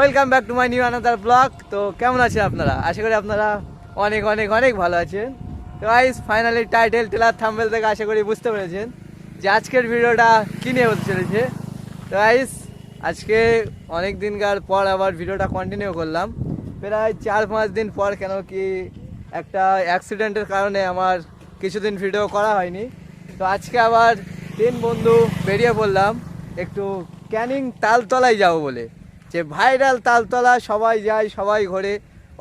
Welcome back to my new another blog. তো কেমন আছেন আপনারা? আশা করি আপনারা অনেক অনেক অনেক ভালো আছেন। তো guys finally title trailer thumbnail থেকে আশা করি বুঝতে পেরেছেন যে আজকের ভিডিওটা কী নিয়ে হতে চলেছে। তো গাইস আজকে অনেক দিনকার পর আবার ভিডিওটা কন্টিনিউ করলাম, প্রায় 4-5 দিন পর। কেন কি একটা অ্যাক্সিডেন্টের কারণে আমার কিছুদিন ভিডিও করা হয়নি। তো আজকে আবার 3 বন্ধু বেরিয়ে পড়লাম একটু ক্যানিং তালতলায় যাবো বলে। যে ভাইরাল তালতলা, সবাই যায়, সবাই ঘোরে,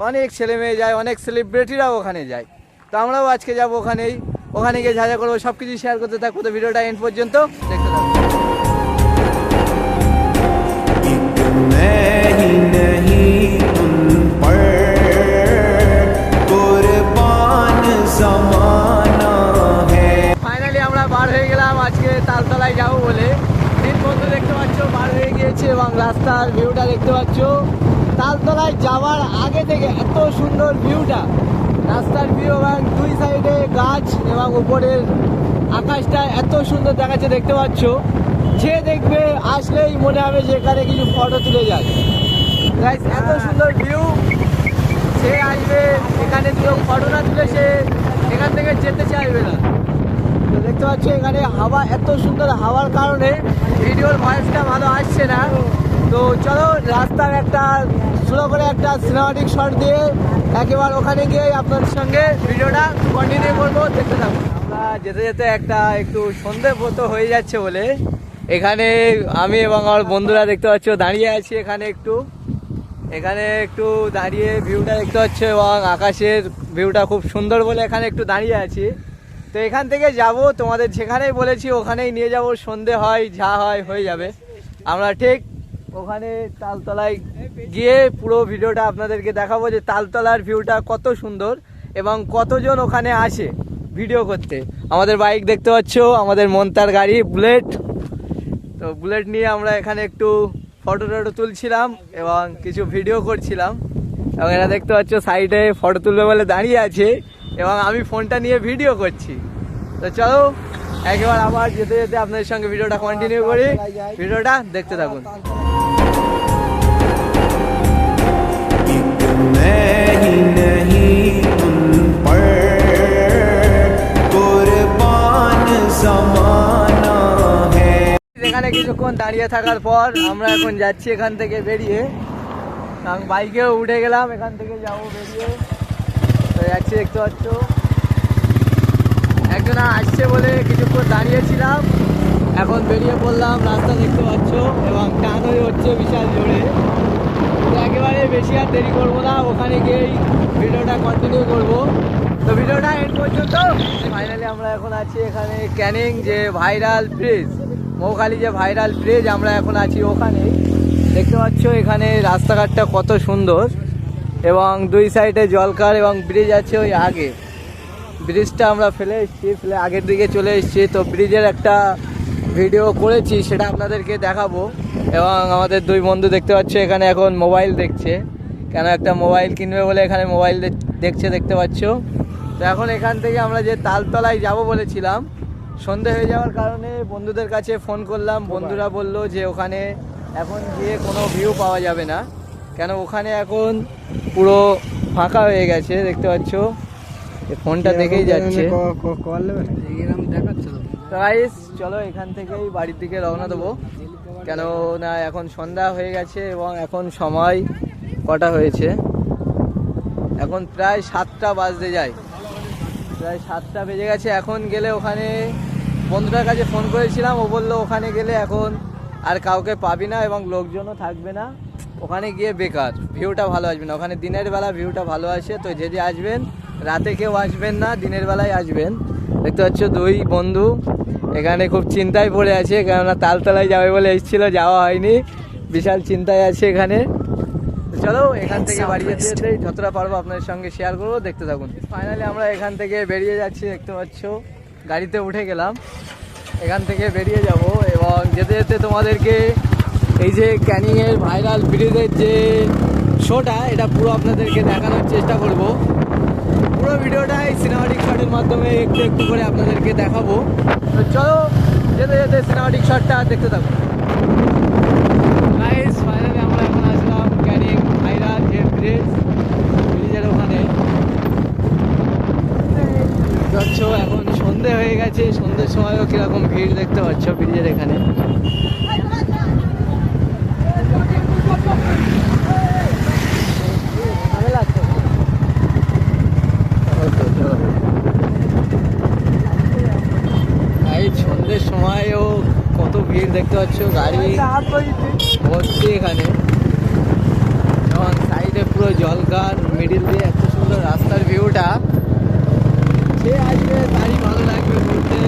অনেক ছেলে মেয়ে যায়, অনেক সেলিব্রিটিরাও ওখানে যায়। তো আমরাও আজকে যাবো ওখানেই। ওখানে গিয়ে যা যা করবো সব কিছু শেয়ার করতে থাকবো। তো ভিডিওটা এন্ড পর্যন্ত দেখতে থাকবো। ফাইনালি আমরা বার হয়ে গেলাম আজকে তালতলায় যাবো বলে। 3 বন্ধু দেখতে পাচ্ছ বার হয়ে গিয়েছে এবং রাস্তার ভিউটা দেখতে পাচ্ছ। তালতলায় যাওয়ার আগে থেকে এত সুন্দর ভিউটা, রাস্তার ভিউ এবং 2 সাইডে গাছ এবং উপরের আকাশটা এত সুন্দর দেখাচ্ছে দেখতে পাচ্ছ। যে দেখবে আসলেই মনে হবে যে এখানে কিছু ফটো তুলে যায়। গাইস এত সুন্দর ভিউ, সে আসবে এখানে দুটো ফটো না তুলে সে এখান থেকে যেতে চাইবে না। তো দেখতে পাচ্ছ এখানে হাওয়া এত সুন্দর, হাওয়ার কারণে ভিডিওর ভয়েসটা ভালো আসছে না। তো চলো রাস্তার একটা সুন্দর করে একটা সিনেমাটিক শট দিয়ে একেবারে ওখানে গিয়ে আপনাদের সঙ্গে ভিডিওটা কন্টিনিউ করবো, দেখতে থাকবো। আমরা যেতে যেতে একটু সন্ধেব্রত হয়ে যাচ্ছে বলে এখানে আমি এবং আমার বন্ধুরা দেখতে পাচ্ছ দাঁড়িয়ে আছি। এখানে একটু দাঁড়িয়ে ভিউটা দেখতে পাচ্ছ এবং আকাশের ভিউটা খুব সুন্দর বলে এখানে একটু দাঁড়িয়ে আছি। তো এখান থেকে যাব, তোমাদের যেখানেই বলেছি ওখানেই নিয়ে যাব। সন্ধে হয় যা হয় হয়ে যাবে। আমরা ঠিক ওখানে তালতলায় গিয়ে পুরো ভিডিওটা আপনাদেরকে দেখাবো যে তালতলার ভিউটা কত সুন্দর এবং কতজন ওখানে আসে ভিডিও করতে। আমাদের বাইক দেখতে পাচ্ছ, আমাদের মন্তার গাড়ি বুলেট। তো বুলেট নিয়ে আমরা এখানে একটু ফটো তুলছিলাম এবং কিছু ভিডিও করছিলাম। এবং এরা দেখতে পাচ্ছ সাইডে ফটো তুলবে বলে দাঁড়িয়ে আছে এবং আমি ফোনটা নিয়ে ভিডিও করছি। তো চলো একবার আবার যেতে যেতে আপনাদের সঙ্গে ভিডিওটা কন্টিনিউ করি, ভিডিওটা দেখতে থাকুন। এখানে কিছুক্ষণ দাঁড়িয়ে থাকার পর আমরা এখন যাচ্ছি এখান থেকে বেরিয়ে। কারণ বাইকেও উঠে গেলাম, এখান থেকে যাবো বেরিয়ে। তো যাচ্ছি দেখতে পাচ্ছ, একজনা আসছে বলে কিছুক্ষণ দাঁড়িয়েছিলাম, এখন বেরিয়ে পড়লাম। রাস্তা দেখতে পাচ্ছ এবং টান হয়ে হচ্ছে বিশাল জোরে। একেবারে বেশি আর দেরি করবো না, ওখানে গিয়েই ভিডিওটা কন্টিনিউ করবো। তো ভিডিওটা এন্ড পর্যন্ত। ফাইনালি আমরা এখন আছি এখানে ক্যানিং যে ভাইরাল ব্রিজ, মৌখালি যে ভাইরাল ব্রিজ, আমরা এখন আছি ওখানে। দেখতে পাচ্ছ এখানে রাস্তাঘাটটা কত সুন্দর এবং 2 সাইডে জলকার এবং ব্রিজ আছে ওই আগে। ব্রিজটা আমরা ফেলে আগের দিকে চলে এসেছি। তো ব্রিজের একটা ভিডিও করেছি, সেটা আপনাদেরকে দেখাবো। এবং আমাদের 2 বন্ধু দেখতে পাচ্ছ এখানে এখন মোবাইল দেখছে, কেন একটা মোবাইল কিনবে বলে এখানে মোবাইল দেখছে দেখতে পাচ্ছ। তো এখন এখান থেকে আমরা যে তালতলায় যাব বলেছিলাম, সন্ধে হয়ে যাওয়ার কারণে বন্ধুদের কাছে ফোন করলাম। বন্ধুরা বলল যে ওখানে এখন গিয়ে কোনো ভিউ পাওয়া যাবে না, কেন ওখানে এখন পুরো ফাঁকা হয়ে গেছে। দেখতে পাচ্ছ ফোনটা দেখেই যাচ্ছে। গাইস চলো এখান থেকেই বাড়ির দিকে রওনা দেবো, কেন না এখন সন্ধ্যা হয়ে গেছে এবং এখন সময় কটা হয়েছে, এখন প্রায় 7টা বাজতে যায়, প্রায় 7টা বেজে গেছে। এখন গেলে ওখানে বন্ধুটার কাছে ফোন করেছিলাম, ও বললো ওখানে গেলে এখন আর কাউকে পাবি না এবং লোকজনও থাকবে না, ওখানে গিয়ে বেকার, ভিউটা ভালো আসবে না। ওখানে দিনের বেলা ভিউটা ভালো আসে। তো যদি আসবেন রাতে কেউ আসবেন না, দিনের বেলায় আসবেন। দেখতে পাচ্ছ 2 বন্ধু এখানে খুব চিন্তায় পড়ে আছে, কেননা তালতলায় যাবে বলে এসেছিল, যাওয়া হয়নি, বিশাল চিন্তায় আছে এখানে। চলো এখান থেকে বাড়ি যেতে যেতে যতটা পারবো আপনাদের সঙ্গে শেয়ার করবো, দেখতে থাকুন। ফাইনালি আমরা এখান থেকে বেরিয়ে যাচ্ছি, দেখতে পাচ্ছ গাড়িতে উঠে গেলাম, এখান থেকে বেরিয়ে যাব। এবং যেতে যেতে তোমাদেরকে এই যে ক্যানিংয়ের ভাইরাল ব্রিজের যে শোটা, এটা পুরো আপনাদেরকে দেখানোর চেষ্টা করব। পুরো ভিডিওটা এই সিনেমাটিক শটের মাধ্যমে একটু একটু করে আপনাদেরকে দেখাবো। তো চলো যেতে যেতে সিনেমাটিক শটটা দেখতে থাকবো। গাইস ফাইনালি আমরা এখন আসলাম আছে, সন্ধ্যের সময়ও কিরকম ভিড় দেখতে পাচ্ছ ব্রিজের এখানে। এই সন্ধ্যের সময়ও কত ভিড় দেখতে পাচ্ছ, গাড়ি ভর্তি এখানে। যেমন সাইডে পুরো জলকার, মিডিল দিয়ে এত সুন্দর রাস্তার ভিউটা, সে আসবে তারই ভালো লাগবে ঘুরতে।